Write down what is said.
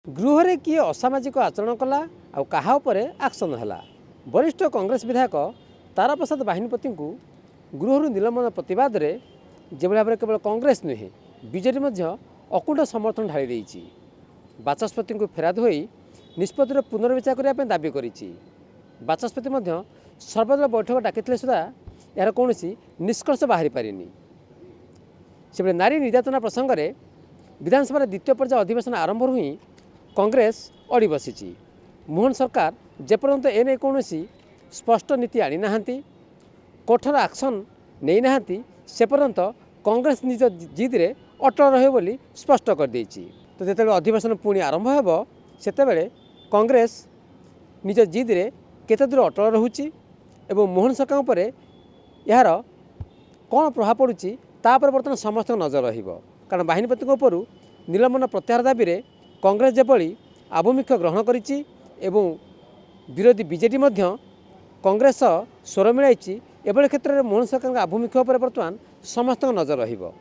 गृह किए असामाजिक आचरण कला आउ कहा उपरे एक्शन है। वरिष्ठ कांग्रेस विधायक तारा प्रसाद बाहिनीपति गृह निलंबन प्रतिवाद में जो भाव में केवल कांग्रेस नुहे बीजेडी अकुंठ समर्थन ढाई देती बाचस्पति को फेराद हो निष्पत्तिर पुनर्विचार करने दाबी कर बाचस्पति सर्वदल बैठक डाकी सुधा यार कौन निष्कर्ष बाहरी पारिनी। से नारी निर्यातना प्रसंग में विधानसभा द्वितीय पर्याय अधिवेशन आरंभ ही कांग्रेस अड़ी बसी मोहन सरकार जेपर्यंत एने कौन स्पष्ट नीति आनी ना कठोर एक्शन नहीं ना से पर्यंत कांग्रेस निज जिद में अटल रहे बोली स्पष्ट कर देछि। तो जिते अधिवेशन पुणी आरंभ हो सेतेबेले कांग्रेस निज जिद में केते दूर अटल रहुछि एवं मोहन सरकार उपरे यार कौन प्रभाव पड़ुछि तापर बर्तमान समस्त नजर रहिबो। कारण बाहिनीपति उपर निलंबन प्रत्याहार दाबी में कांग्रेस जेपली आभिमुख्य ग्रहण करिछि एवं विरोधी बीजेडी कांग्रेस स्वर मिलाई एभली क्षेत्र में मोहन सरकार आभिमुख्य उपर बर्तमान समस्त नजर रहिबो।